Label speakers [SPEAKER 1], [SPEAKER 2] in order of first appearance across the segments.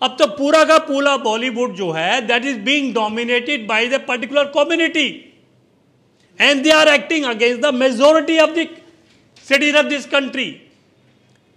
[SPEAKER 1] अब तो पूरा का पूरा बॉलीवुड जो है that is being dominated by the particular community and they are acting against the majority of the cities of this country.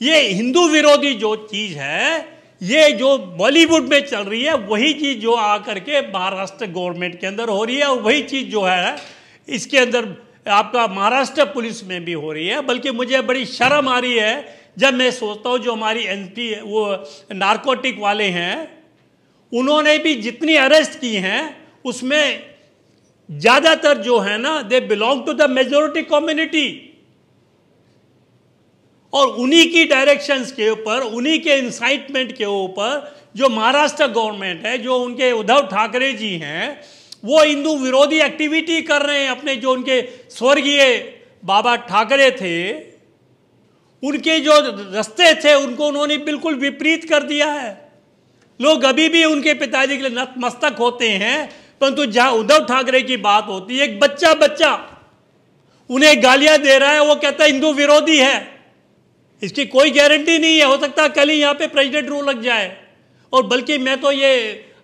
[SPEAKER 1] ये हिंदू विरोधी जो चीज है, ये जो बॉलीवुड में चल रही है, वही चीज जो आकर के महाराष्ट्र गवर्नमेंट के अंदर हो रही है, और वही चीज जो है इसके अंदर आपका महाराष्ट्र पुलिस में भी हो रही है। बल्कि मुझे बड़ी शर्म आ रही है जब मैं सोचता हूँ जो हमारी एनपी वो नारकोटिक वाले हैं, उन्होंने भी जितनी अरेस्ट की हैं उसमें ज़्यादातर जो है ना they belong to the majority community, और उन्हीं की डायरेक्शंस के ऊपर, उन्हीं के इंसाइटमेंट के ऊपर जो महाराष्ट्र गवर्नमेंट है, जो उनके उद्धव ठाकरे जी हैं, वो हिंदू विरोधी एक्टिविटी कर रहे हैं। अपने जो उनके स्वर्गीय बाबा ठाकरे थे, उनके जो रास्ते थे उनको उन्होंने बिल्कुल विपरीत कर दिया है। लोग अभी भी उनके पिताजी के लिए नतमस्तक होते हैं, परंतु जहां उद्धव ठाकरे की बात होती है, एक बच्चा उन्हें गालियां दे रहा है, वो कहता है हिंदू विरोधी है। इसकी कोई गारंटी नहीं है, हो सकता है कल ही यहाँ पे प्रेसिडेंट रूल लग जाए। और बल्कि मैं तो ये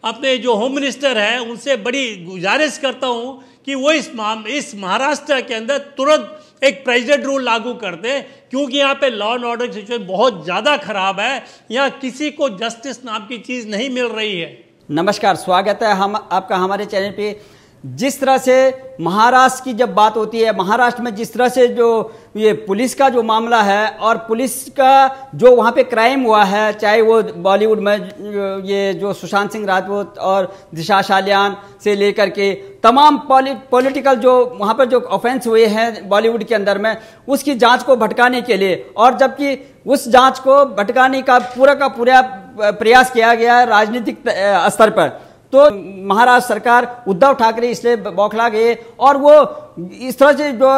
[SPEAKER 1] अपने जो होम मिनिस्टर है उनसे बड़ी गुजारिश करता हूँ कि वो इस महाराष्ट्र के अंदर तुरंत एक प्रेसिडेंट रूल लागू कर दे, क्योंकि यहाँ पे लॉ एंड ऑर्डर की सिचुएशन बहुत ज़्यादा खराब है। यहाँ किसी को जस्टिस नाम की चीज़ नहीं मिल रही है।
[SPEAKER 2] नमस्कार, स्वागत है आपका हमारे चैनल पे। जिस तरह से महाराष्ट्र की जब बात होती है, महाराष्ट्र में जिस तरह से जो ये पुलिस का जो मामला है और पुलिस का जो वहाँ पे क्राइम हुआ है, चाहे वो बॉलीवुड में ये जो सुशांत सिंह राजपूत और दिशा सालियान से लेकर के तमाम पॉलिटिकल जो वहाँ पर जो ऑफेंस हुए हैं बॉलीवुड के अंदर में, उसकी जांच को भटकाने के लिए, और जबकि उस जांच को भटकाने का पूरा प्रयास किया गया है राजनीतिक स्तर पर, तो महाराष्ट्र सरकार उद्धव ठाकरे इसलिए बौखला गए और वो इस तरह से जो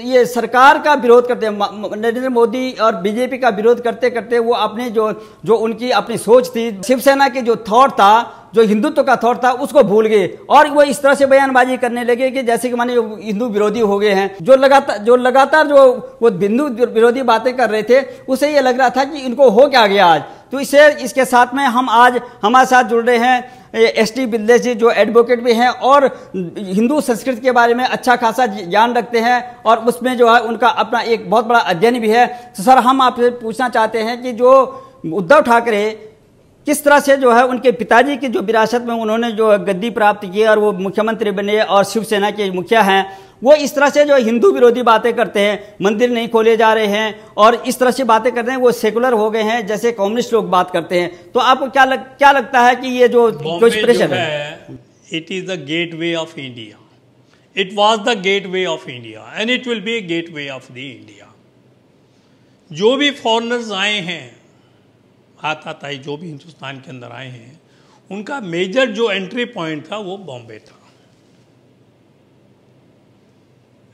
[SPEAKER 2] ये सरकार का विरोध करते हैं, नरेंद्र मोदी और बीजेपी का विरोध करते करते वो अपने जो उनकी अपनी सोच थी, शिवसेना के जो थॉट था, जो हिंदुत्व का थॉट था, उसको भूल गए और वो इस तरह से बयानबाजी करने लगे कि जैसे कि माने हिंदू विरोधी हो गए हैं। जो लगातार जो वो हिंदू विरोधी बातें कर रहे थे, उसे ये लग रहा था कि इनको हो क्या गया आज। तो इसके साथ में हम आज हमारे साथ जुड़ रहे हैं एसटी बिल्ले जी, जो एडवोकेट भी हैं और हिंदू संस्कृति के बारे में अच्छा खासा ज्ञान रखते हैं, और उसमें जो है उनका अपना एक बहुत बड़ा अध्ययन भी है। तो सर, हम आपसे पूछना चाहते हैं कि जो उद्धव ठाकरे किस तरह से जो है उनके पिताजी की जो विरासत में उन्होंने जो गद्दी प्राप्त की और वो मुख्यमंत्री बने और शिवसेना के मुखिया हैं, वो इस तरह से जो हिंदू विरोधी बातें करते हैं, मंदिर नहीं खोले जा रहे हैं और इस तरह से बातें करते हैं, वो सेकुलर हो गए हैं जैसे कम्युनिस्ट लोग बात करते हैं। तो आपको क्या लगता है कि ये जो इंस्पिरेशन है,
[SPEAKER 1] it is the gateway of India, it was the gateway of India and it will be A gateway of the India. जो भी फॉरेनर्स आए हैं, आताताई जो भी हिंदुस्तान के अंदर आए हैं, उनका मेजर जो एंट्री पॉइंट था वो बॉम्बे था,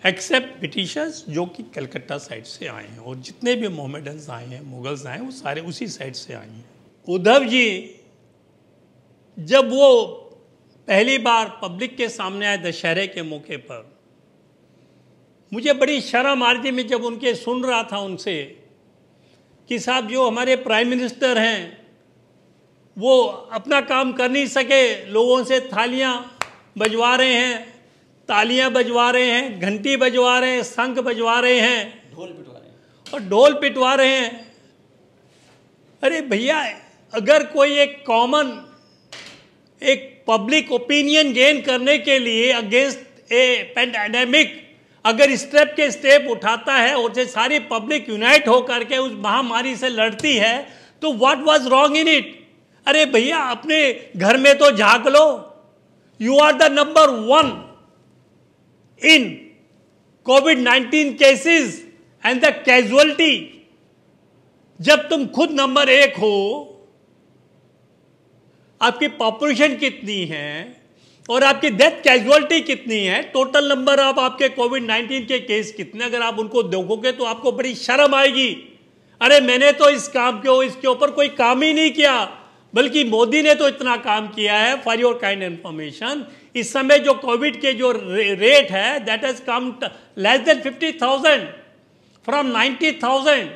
[SPEAKER 1] एक्सेप्ट ब्रिटिशर्स जो कि कलकत्ता साइड से आए हैं, और जितने भी मोहम्मडन्स आए हैं, मुगल्स आए हैं, वो सारे उसी साइड से आए हैं। उद्धव जी जब वो पहली बार पब्लिक के सामने आए दशहरे के मौके पर, मुझे बड़ी शर्म आ रही थी। मैं जब उनके सुन रहा था उनसे कि साहब जो हमारे प्राइम मिनिस्टर हैं वो अपना काम कर नहीं सके, लोगों से थालियां बजवा रहे हैं, तालियां बजवा रहे हैं, घंटी बजवा रहे हैं, शंख बजवा रहे हैं, ढोल पिटवा रहे हैं। अरे भैया, अगर कोई एक पब्लिक ओपिनियन गेन करने के लिए अगेंस्ट ए पेंडेमिक अगर स्टेप के स्टेप उठाता है और से सारी पब्लिक यूनाइट होकर के उस महामारी से लड़ती है, तो what was wrong in it? अरे भैया, अपने घर में तो झांक लो। You are the number 1 in कोविड-19 केसेस एंड द कैजुअलिटी। जब तुम खुद नंबर 1 हो, आपकी पॉपुलेशन कितनी है और आपकी डेथ कैजुअलिटी कितनी है, टोटल नंबर ऑफ आपके कोविड-19 के केस कितने, अगर आप उनको देखोगे तो आपको बड़ी शर्म आएगी। अरे मैंने तो इसके ऊपर कोई काम ही नहीं किया, बल्कि मोदी ने तो इतना काम किया है। फॉर योर काइंड इंफॉर्मेशन, इस समय जो कोविड के जो रेट है that has come less than 50,000 from 90,000।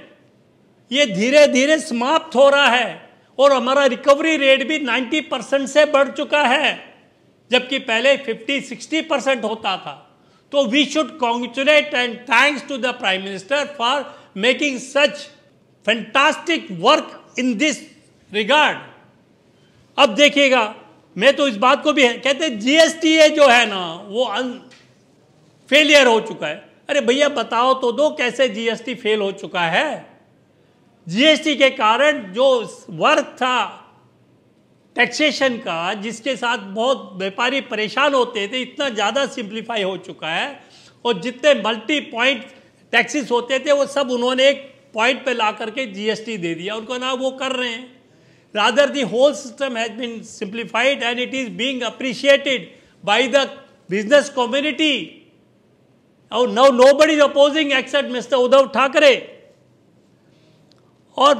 [SPEAKER 1] ये धीरे धीरे समाप्त हो रहा है और हमारा रिकवरी रेट भी 90% से बढ़ चुका है, जबकि पहले 50-60% होता था। तो we should congratulate and thanks to the prime minister for making such fantastic work in this regard. अब देखिएगा, मैं तो इस बात को भी कहते हैं जीएसटी जो है ना वो फेलियर हो चुका है। अरे भैया बताओ तो दो कैसे जीएसटी फेल हो चुका है। जीएसटी के कारण जो वर्क था टैक्सेशन का, जिसके साथ बहुत व्यापारी परेशान होते थे, इतना ज़्यादा सिंप्लीफाई हो चुका है। और जितने मल्टी पॉइंट टैक्सेस होते थे वो सब उन्होंने एक पॉइंट पे ला करके जीएसटी दे दिया उनको, ना वो कर रहे हैं। Rather the whole system has been simplified and it is being appreciated by the business community. और now nobody is opposing except mister Uddhav Thackeray. और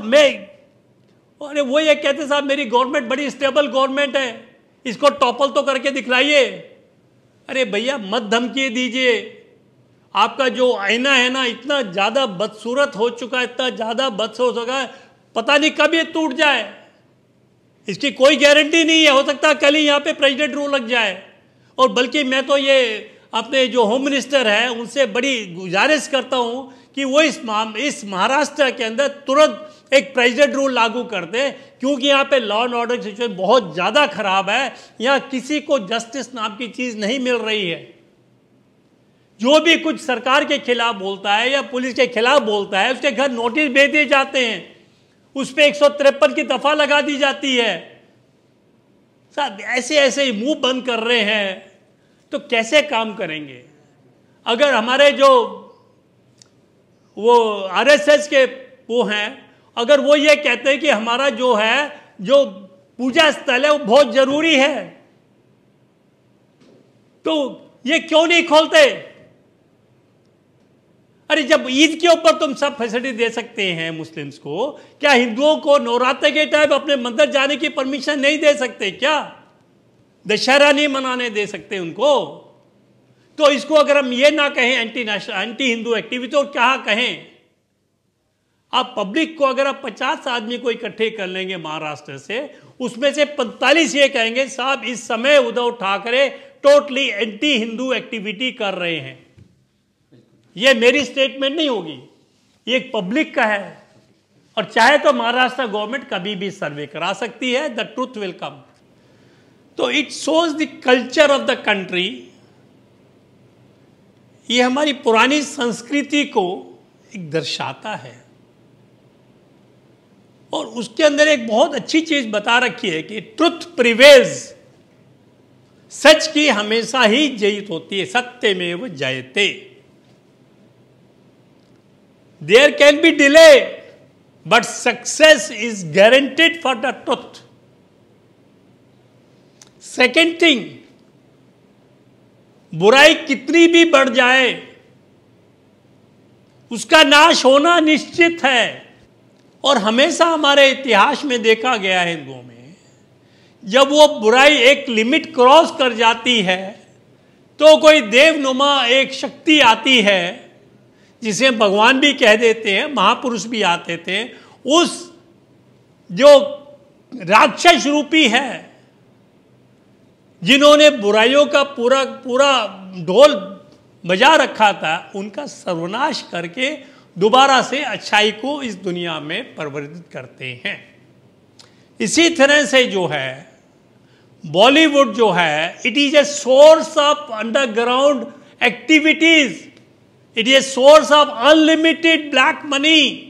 [SPEAKER 1] अरे वो ये कहते साहब मेरी गवर्नमेंट बड़ी स्टेबल गवर्नमेंट है, इसको टॉपल तो करके दिखलाइए। अरे भैया मत धमकी दीजिए, आपका जो आईना है ना इतना ज़्यादा बदसूरत हो चुका है, इतना ज़्यादा बदसूरत हो चुका है, पता नहीं कब ये टूट जाए, इसकी कोई गारंटी नहीं है। हो सकता है कल ही यहाँ पे प्रेसिडेंट रूल लग जाए। और बल्कि मैं तो ये अपने जो होम मिनिस्टर है उनसे बड़ी गुजारिश करता हूँ कि वो इस महाराष्ट्र के अंदर तुरंत एक प्रेसिडेंट रूल लागू कर दे, क्योंकि यहाँ पे लॉ एंड ऑर्डर सिचुएशन बहुत ज़्यादा खराब है। यहाँ किसी को जस्टिस नाम की चीज़ नहीं मिल रही है। जो भी कुछ सरकार के खिलाफ बोलता है या पुलिस के खिलाफ बोलता है उसके घर नोटिस भेज दिए जाते हैं, उस पर 153 की दफा लगा दी जाती है। साहब ऐसे ऐसे मुंह बंद कर रहे हैं तो कैसे काम करेंगे। अगर हमारे जो वो आरएसएस के वो हैं, अगर वो ये कहते हैं कि हमारा जो है जो पूजा स्थल है वो बहुत जरूरी है, तो ये क्यों नहीं खोलते। अरे जब ईद के ऊपर तुम सब फैसिलिटी दे सकते हैं मुस्लिम्स को, क्या हिंदुओं को नवरात्र के टाइम अपने मंदिर जाने की परमिशन नहीं दे सकते क्या? दशहरा नहीं मनाने दे सकते उनको? तो इसको अगर हम ये ना कहें एंटी हिंदू एक्टिविटी, तो क्या कहें? आप पब्लिक को अगर आप 50 आदमी को इकट्ठे कर लेंगे महाराष्ट्र से, उसमें से 45 ये कहेंगे साहब इस समय Uddhav Thackeray totally anti Hindu activity कर रहे हैं। ये मेरी स्टेटमेंट नहीं होगी, ये एक पब्लिक का है। और चाहे तो महाराष्ट्र गवर्नमेंट कभी भी सर्वे करा सकती है, द ट्रूथ विल कम। तो it shows the culture of the country. ये हमारी पुरानी संस्कृति को एक दर्शाता है। और उसके अंदर एक बहुत अच्छी चीज बता रखी है कि ट्रुथ प्रिवेल्स, सच की हमेशा ही जीत होती है, सत्यमेव जयते। There can be delay but success is guaranteed for the truth. Second thing, बुराई कितनी भी बढ़ जाए उसका नाश होना निश्चित है। और हमेशा हमारे इतिहास में देखा गया है हिंदुओं में, जब वो बुराई एक लिमिट क्रॉस कर जाती है तो कोई देवनुमा एक शक्ति आती है, जिसे भगवान भी कह देते हैं, महापुरुष भी आते थे। उस जो राक्षस रूपी है, जिन्होंने बुराइयों का पूरा पूरा ढोल बजा रखा था, उनका सर्वनाश करके दोबारा से अच्छाई को इस दुनिया में परिवर्तित करते हैं। इसी तरह से जो है बॉलीवुड जो है, it is a source of underground activities, it is source of unlimited black money.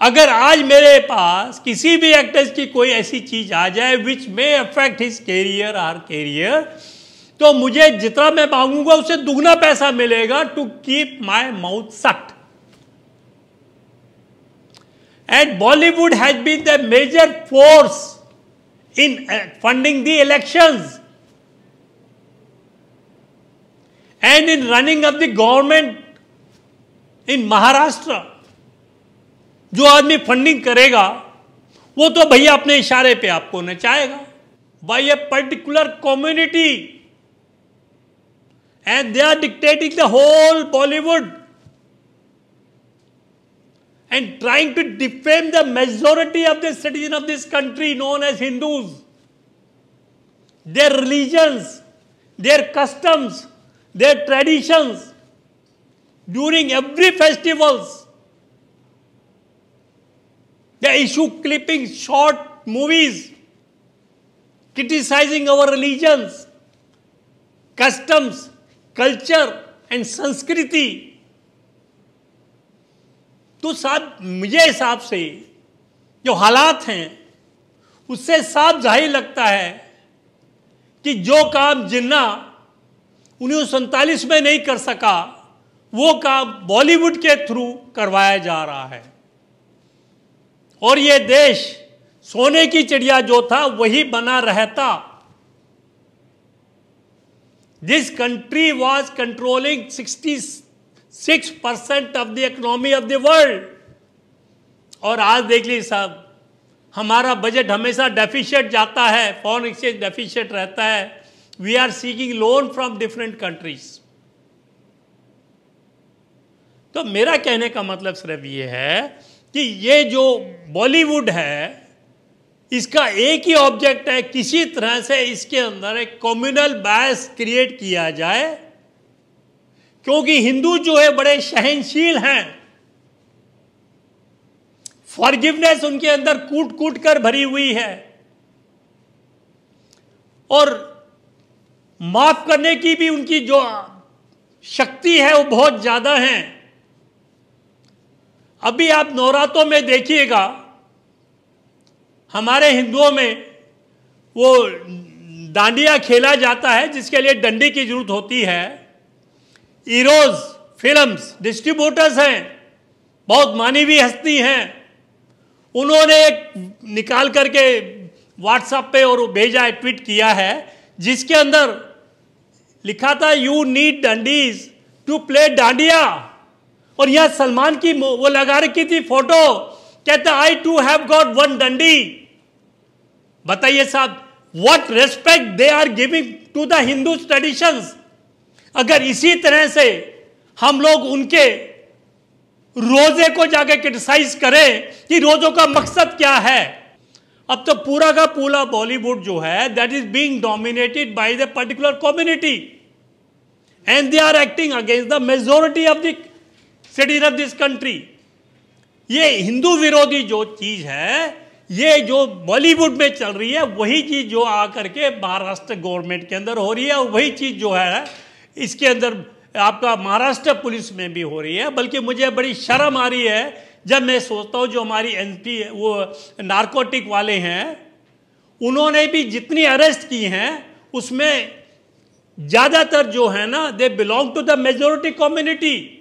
[SPEAKER 1] अगर आज मेरे पास किसी भी एक्टर्स की कोई ऐसी चीज आ जाए which may affect his career और कैरियर, तो मुझे जितना मैं मांगूंगा उससे दुगना पैसा मिलेगा to keep my mouth shut. And Bollywood has been the major force in funding the elections and in running of the government in Maharashtra. जो आदमी फंडिंग करेगा वो तो भैया अपने इशारे पे आपको नचाएगा by a particular community, and they are dictating the whole Bollywood. and trying to defame the majority of the citizens of this country known as Hindus, their religions, their customs, their traditions during every festivals. They issue clipping short movies criticizing our religions, customs, culture and संस्कृति. तो साहब मुझे हिसाब से जो हालात हैं उससे साफ जाहिर लगता है कि जो काम जिन्ना 1947 में नहीं कर सका वो काम बॉलीवुड के थ्रू करवाया जा रहा है. और ये देश सोने की चिड़िया जो था वही बना रहता. This country was controlling 66% of the economy of the world. और आज देख लीजिए साहब, हमारा बजट हमेशा डेफिशिएट जाता है, फॉरेन एक्सचेंज डेफिशिएट रहता है. We are seeking loan from different countries. तो मेरा कहने का मतलब सिर्फ ये है कि ये जो बॉलीवुड है इसका एक ही ऑब्जेक्ट है, किसी तरह से इसके अंदर एक कम्युनल बायस क्रिएट किया जाए, क्योंकि हिंदू जो है बड़े सहनशील हैं. फॉरगिवनेस उनके अंदर कूट कूट कर भरी हुई है और माफ करने की भी उनकी जो शक्ति है वो बहुत ज्यादा है. अभी आप नवरात्रों में देखिएगा, हमारे हिंदुओं में वो डांडिया खेला जाता है जिसके लिए डंडी की जरूरत होती है. हीरोज फिल्म्स डिस्ट्रीब्यूटर्स हैं, बहुत मानवीय हस्ती हैं, उन्होंने एक निकाल करके व्हाट्सएप पे और भेजा है, ट्वीट किया है, जिसके अंदर लिखा था you need dandies to play dandiya. और यहां सलमान की वो लगा रखी थी फोटो, कहता I too have got one डंडी. बताइए साहब, what respect they are giving to the Hindu traditions. अगर इसी तरह से हम लोग उनके रोजे को जाके क्रिटिसाइज करें कि रोजों का मकसद क्या है. अब तो पूरा का पूरा बॉलीवुड जो है that is being dominated by the particular community and they are acting against the majority of the citizen of this country. ये हिंदू विरोधी जो चीज है, ये जो बॉलीवुड में चल रही है, वही चीज जो आकर के महाराष्ट्र गवर्नमेंट के अंदर हो रही है, और वही चीज जो है इसके अंदर आपका महाराष्ट्र पुलिस में भी हो रही है. बल्कि मुझे बड़ी शर्म आ रही है जब मैं सोचता हूं जो हमारी एनपी वो नारकोटिक वाले हैं, उन्होंने भी जितनी अरेस्ट की हैं उसमें ज्यादातर जो है ना they belong to the majority community.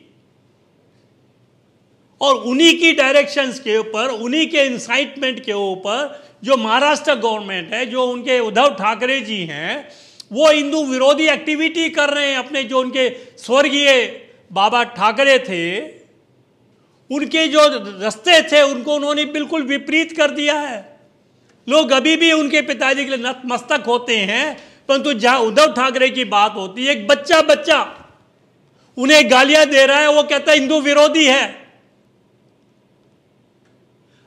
[SPEAKER 1] और उन्हीं की डायरेक्शंस के ऊपर, उन्हीं के इंसाइटमेंट के ऊपर जो महाराष्ट्र गवर्नमेंट है, जो उनके उद्धव ठाकरे जी हैं, वो हिंदू विरोधी एक्टिविटी कर रहे हैं. अपने जो उनके स्वर्गीय बाबा ठाकरे थे, उनके जो रास्ते थे उनको उन्होंने बिल्कुल विपरीत कर दिया है. लोग अभी भी उनके पिताजी के लिए नतमस्तक होते हैं, परंतु जहां उद्धव ठाकरे की बात होती है, एक बच्चा उन्हें गालियां दे रहा है, वो कहता है हिंदू विरोधी है.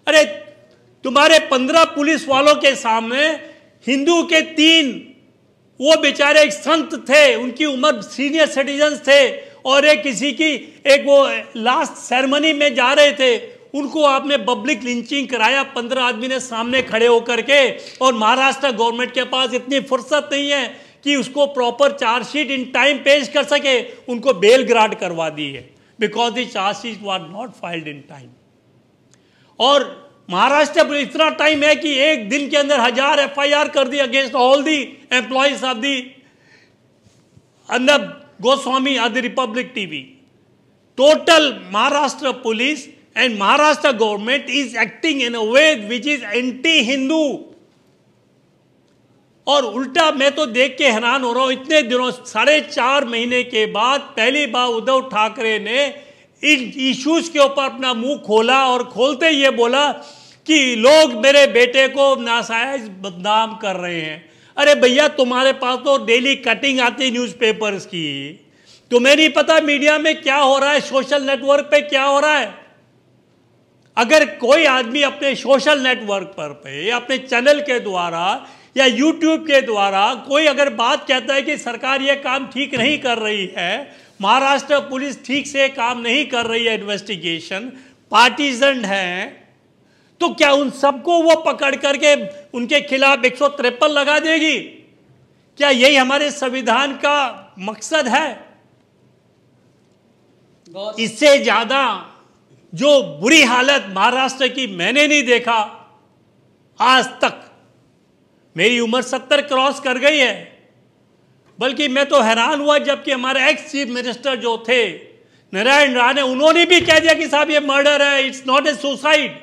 [SPEAKER 1] अरे तुम्हारे 15 पुलिस वालों के सामने हिंदू के 3 वो बेचारे एक संत थे, उनकी उम्र सीनियर सिटीजन थे, और एक किसी की एक वो लास्ट सेरेमनी में जा रहे थे, उनको आपने पब्लिक लिंचिंग कराया 15 आदमी ने सामने खड़े होकर के. और महाराष्ट्र गवर्नमेंट के पास इतनी फुर्सत नहीं है कि उसको प्रॉपर चार्जशीट इन टाइम पेश कर सके. उनको बेल ग्रांट करवा दी है because the chargesheet was not filed in time. और महाराष्ट्र में इतना टाइम है कि एक दिन के अंदर 1000 FIR कर दी against all the employees of the Arnab Goswami of the Republic TV. Total Maharashtra police and Maharashtra government is acting in a way which is anti Hindu. और उल्टा मैं तो देख के हैरान हो रहा हूं, इतने दिनों 4.5 महीने के बाद पहली बार उद्धव ठाकरे ने इन इश्यूज के ऊपर अपना मुंह खोला, और खोलते ये बोला कि लोग मेरे बेटे को नाजायज बदनाम कर रहे हैं. अरे भैया, तुम्हारे पास तो डेली कटिंग आती है न्यूज़पेपर्स की, तुम्हें नहीं पता मीडिया में क्या हो रहा है, सोशल नेटवर्क पे क्या हो रहा है. अगर कोई आदमी अपने सोशल नेटवर्क पे या अपने चैनल के द्वारा या यूट्यूब के द्वारा कोई अगर बात कहता है कि सरकार ये काम ठीक नहीं कर रही है, महाराष्ट्र पुलिस ठीक से काम नहीं कर रही है, इन्वेस्टिगेशन पार्टीजन है, तो क्या उन सबको वो पकड़ करके उनके खिलाफ 153 लगा देगी? क्या यही हमारे संविधान का मकसद है? इससे ज्यादा जो बुरी हालत महाराष्ट्र की मैंने नहीं देखा आज तक। मेरी उम्र 70 क्रॉस कर गई है, बल्कि मैं तो हैरान हुआ जबकि हमारे एक्स चीफ मिनिस्टर जो थे नारायण राणे, उन्होंने भी कह दिया कि साहब ये मर्डर है, इट्स नॉट ए सुसाइड।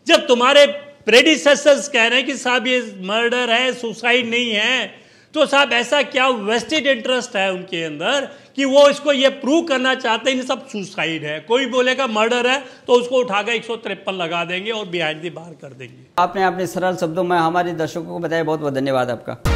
[SPEAKER 1] जब तुम्हारे प्रेडिसेसर्स कह रहे हैं कि साहब ये मर्डर है, सुसाइड नहीं है, तो साहब ऐसा क्या वेस्टेड इंटरेस्ट है उनके अंदर कि वो इसको ये प्रूव करना चाहते हैं सब सुसाइड है? कोई बोलेगा मर्डर है तो उसको उठाकर 153 लगा देंगे और बिहाइंड द बार कर देंगे।
[SPEAKER 2] आपने अपने सरल शब्दों में हमारे दर्शकों को बताया, बहुत बहुत धन्यवाद आपका।